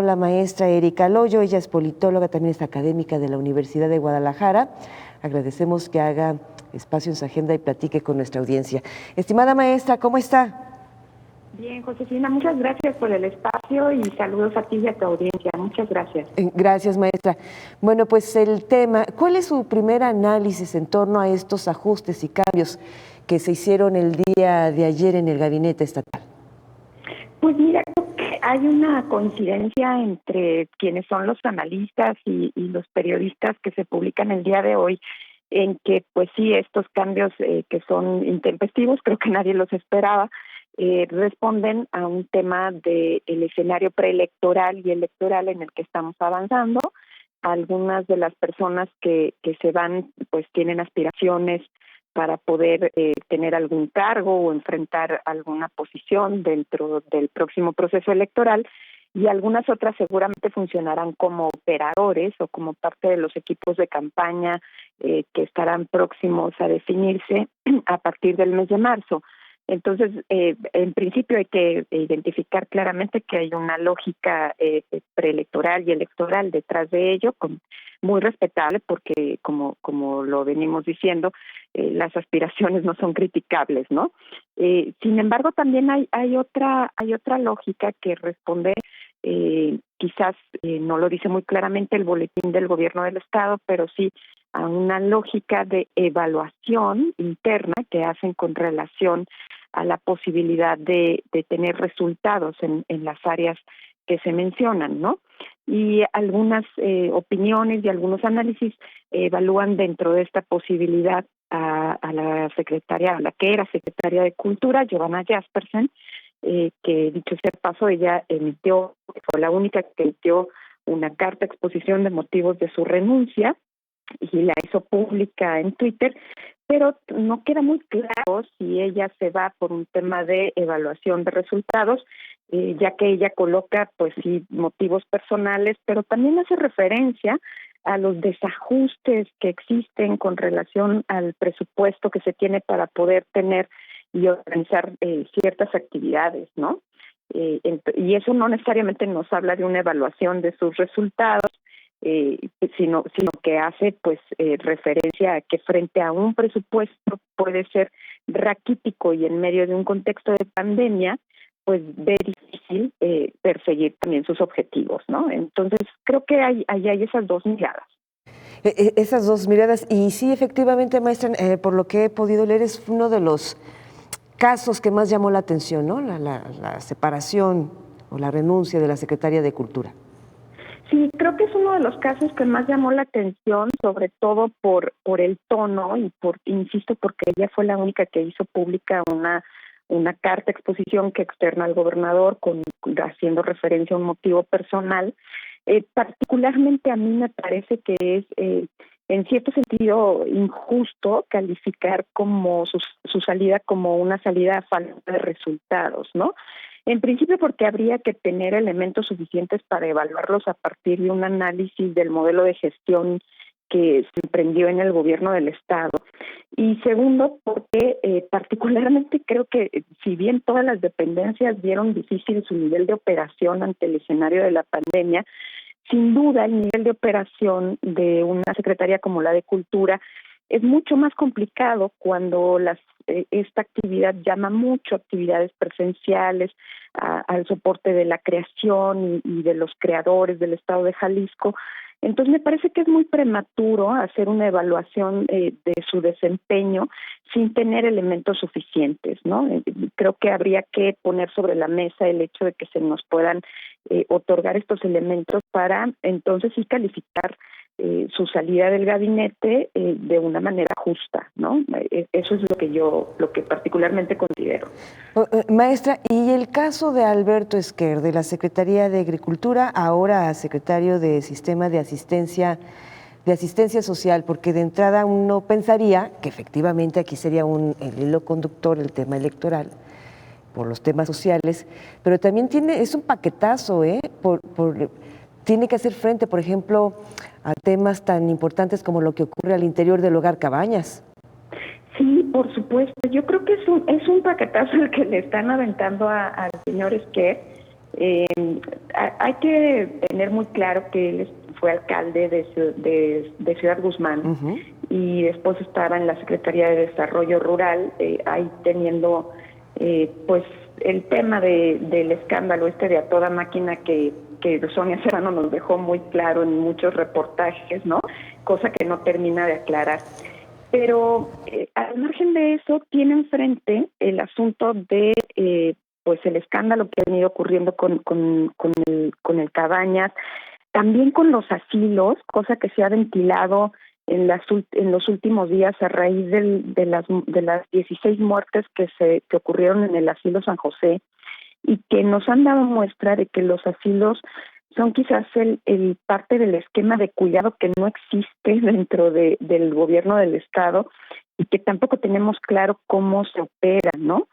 la maestra Erika Loyo. Ella es politóloga, también es académica de la Universidad de Guadalajara. Agradecemos que haga espacio en su agenda y platique con nuestra audiencia. Estimada maestra, ¿cómo está? Bien, Josefina, muchas gracias por el espacio y saludos a ti y a tu audiencia. Muchas gracias. Gracias, maestra. Bueno, pues el tema, ¿cuál es su primer análisis en torno a estos ajustes y cambios que se hicieron el día de ayer en el gabinete estatal? Pues mira, creo que hay una coincidencia entre quienes son los analistas y los periodistas que se publican el día de hoy, en que pues sí, estos cambios que son intempestivos, creo que nadie los esperaba, responden a un tema del escenario preelectoral y electoral en el que estamos avanzando. Algunas de las personas que se van pues tienen aspiraciones para poder tener algún cargo o enfrentar alguna posición dentro del próximo proceso electoral, y algunas otras seguramente funcionarán como operadores o como parte de los equipos de campaña que estarán próximos a definirse a partir del mes de marzo. Entonces, en principio hay que identificar claramente que hay una lógica preelectoral y electoral detrás de ello, muy respetable, porque como lo venimos diciendo, las aspiraciones no son criticables, ¿no? Sin embargo, también hay otra lógica que responde, quizás no lo dice muy claramente el boletín del Gobierno del Estado, pero sí a una lógica de evaluación interna que hacen con relación a la posibilidad de tener resultados en las áreas que se mencionan, ¿no? Y algunas opiniones y algunos análisis evalúan dentro de esta posibilidad a la secretaria, a la que era secretaria de Cultura, Giovanna Jaspersen, que dicho sea de paso, ella fue la única que emitió una carta de exposición de motivos de su renuncia y la hizo pública en Twitter, pero no queda muy claro si ella se va por un tema de evaluación de resultados, ya que ella coloca, pues sí, motivos personales, pero también hace referencia a los desajustes que existen con relación al presupuesto que se tiene para poder tener y organizar ciertas actividades, ¿no? Y eso no necesariamente nos habla de una evaluación de sus resultados, sino que hace pues referencia a que frente a un presupuesto puede ser raquítico y en medio de un contexto de pandemia pues ve difícil perseguir también sus objetivos, ¿no? Entonces creo que hay esas dos miradas. Esas dos miradas, y sí, efectivamente, maestra, por lo que he podido leer, es uno de los casos que más llamó la atención, ¿no? La separación o la renuncia de la secretaria de Cultura. Sí, creo que es uno de los casos que más llamó la atención, sobre todo por el tono y insisto, porque ella fue la única que hizo pública una carta exposición que externa al gobernador haciendo referencia a un motivo personal. Particularmente a mí me parece que es en cierto sentido injusto calificar como su salida como una salida a falta de resultados, ¿no? En principio porque habría que tener elementos suficientes para evaluarlos a partir de un análisis del modelo de gestión que se emprendió en el gobierno del Estado. Y segundo, porque particularmente creo que si bien todas las dependencias vieron difícil su nivel de operación ante el escenario de la pandemia, sin duda el nivel de operación de una secretaría como la de Cultura es mucho más complicado cuando esta actividad llama mucho a actividades presenciales, al soporte de la creación y de los creadores del Estado de Jalisco. Entonces me parece que es muy prematuro hacer una evaluación de su desempeño sin tener elementos suficientes, ¿no? Creo que habría que poner sobre la mesa el hecho de que se nos puedan otorgar estos elementos para entonces sí calificar su salida del gabinete de una manera justa, ¿no? Eso es lo que particularmente considero. Maestra, y el caso de Alberto Esquer, de la Secretaría de Agricultura, ahora secretario de Sistema de Asistencia Social, porque de entrada uno pensaría que efectivamente aquí sería el hilo conductor el tema electoral por los temas sociales, pero también es un paquetazo, tiene que hacer frente, por ejemplo, a temas tan importantes como lo que ocurre al interior del Hogar Cabañas. Sí, por supuesto. Yo creo que es un paquetazo el que le están aventando al señor Esquer. Hay que tener muy claro que él fue alcalde de Ciudad Guzmán. Uh-huh. Y después estaba en la Secretaría de Desarrollo Rural, ahí teniendo pues el tema del escándalo de a toda máquina que Sonia Serrano nos dejó muy claro en muchos reportajes, ¿no? Cosa que no termina de aclarar. Pero al margen de eso, tiene enfrente el asunto de pues el escándalo que ha venido ocurriendo con el Cabañas, también con los asilos, cosa que se ha ventilado en los últimos días a raíz de las 16 muertes que ocurrieron en el asilo San José, y que nos han dado muestra de que los asilos son quizás el parte del esquema de cuidado que no existe dentro del gobierno del Estado, y que tampoco tenemos claro cómo se opera, ¿no?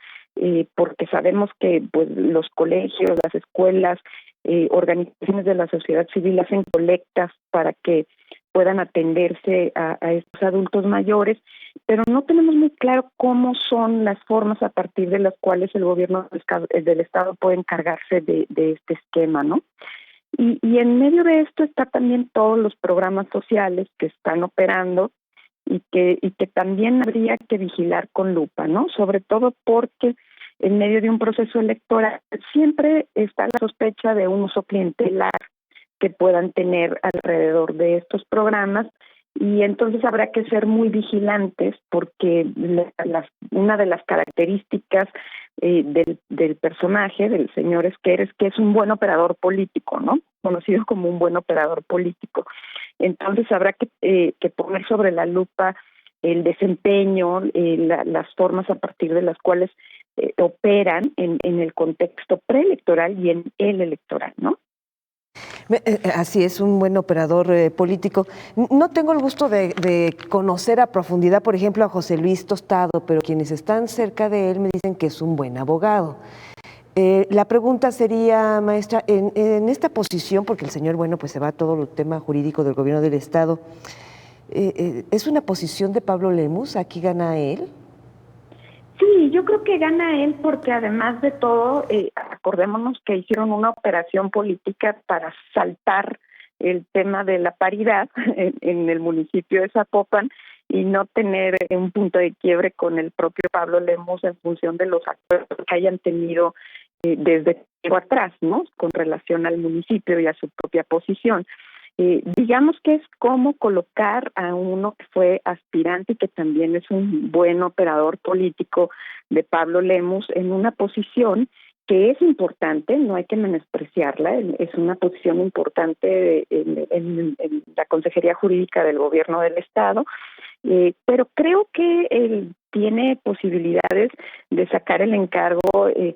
Porque sabemos que pues los colegios, las escuelas, organizaciones de la sociedad civil hacen colectas para que puedan atenderse a estos adultos mayores, pero no tenemos muy claro cómo son las formas a partir de las cuales el gobierno del Estado puede encargarse de este esquema, ¿no? Y en medio de esto está también todos los programas sociales que están operando y que también habría que vigilar con lupa, ¿no? Sobre todo porque en medio de un proceso electoral siempre está la sospecha de un uso clientelar que puedan tener alrededor de estos programas, y entonces habrá que ser muy vigilantes porque una de las características del personaje, del señor Esquer, es que es un buen operador político, ¿no? Conocido como un buen operador político. Entonces habrá que poner sobre la lupa el desempeño, las formas a partir de las cuales operan en el contexto preelectoral y en el electoral, ¿no? Así es, un buen operador político. No tengo el gusto de conocer a profundidad, por ejemplo, a José Luis Tostado, pero quienes están cerca de él me dicen que es un buen abogado. La pregunta sería, maestra, en esta posición, porque el señor, bueno, pues se va a todo el tema jurídico del gobierno del Estado, ¿es una posición de Pablo Lemus? ¿Aquí gana él? Sí, yo creo que gana él porque además de todo, acordémonos que hicieron una operación política para saltar el tema de la paridad en el municipio de Zapopan y no tener un punto de quiebre con el propio Pablo Lemus en función de los acuerdos que hayan tenido desde tiempo atrás, ¿no? Con relación al municipio y a su propia posición. Digamos que es como colocar a uno que fue aspirante y que también es un buen operador político de Pablo Lemus en una posición que es importante, no hay que menospreciarla, es una posición importante en la Consejería Jurídica del Gobierno del Estado, pero creo que él tiene posibilidades de sacar el encargo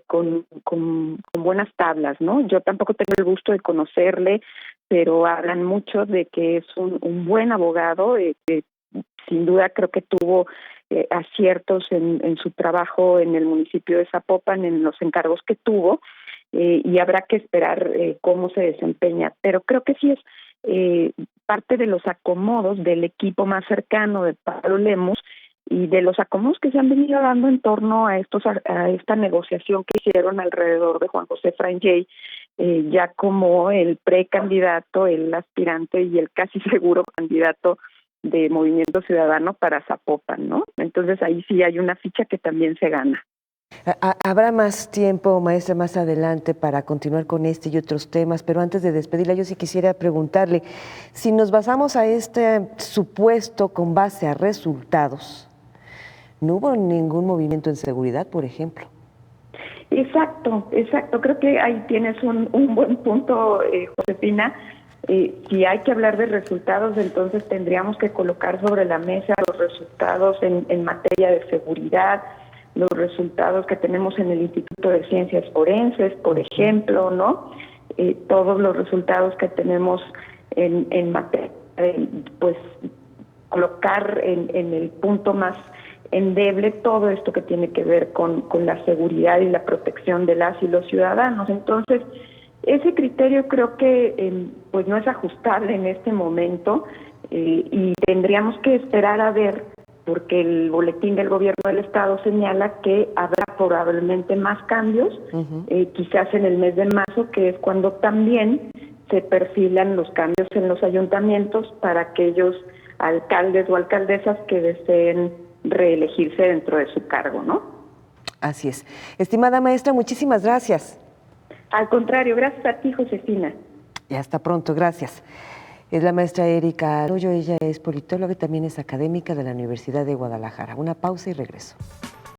con buenas tablas, ¿no? Yo tampoco tengo el gusto de conocerle, pero hablan mucho de que es un buen abogado, que sin duda creo que tuvo aciertos en su trabajo en el municipio de Zapopan, en los encargos que tuvo, y habrá que esperar cómo se desempeña. Pero creo que sí es parte de los acomodos del equipo más cercano de Pablo Lemus y de los acomodos que se han venido dando en torno a esta negociación que hicieron alrededor de Juan José Frangey, ya como el precandidato, el aspirante y el casi seguro candidato de Movimiento Ciudadano para Zapopan, ¿no? Entonces ahí sí hay una ficha que también se gana. Habrá más tiempo, maestra, más adelante para continuar con este y otros temas, pero antes de despedirla yo sí quisiera preguntarle, si nos basamos a este supuesto con base a resultados, ¿no hubo ningún movimiento en seguridad, por ejemplo? Exacto. Creo que ahí tienes un buen punto, Josefina. Si hay que hablar de resultados, entonces tendríamos que colocar sobre la mesa los resultados en materia de seguridad, los resultados que tenemos en el Instituto de Ciencias Forenses, por ejemplo, ¿no? Todos los resultados que tenemos en materia, pues colocar en el punto más endeble todo esto que tiene que ver con la seguridad y la protección de las y los ciudadanos. Entonces, ese criterio creo que pues no es ajustable en este momento, y tendríamos que esperar a ver porque el boletín del gobierno del estado señala que habrá probablemente más cambios, quizás en el mes de marzo, que es cuando también se perfilan los cambios en los ayuntamientos para aquellos alcaldes o alcaldesas que deseen reelegirse dentro de su cargo, ¿no? Así es. Estimada maestra, muchísimas gracias. Al contrario, gracias a ti, Josefina. Y hasta pronto, gracias. Es la maestra Erika Arroyo, ella es politóloga y también es académica de la Universidad de Guadalajara. Una pausa y regreso.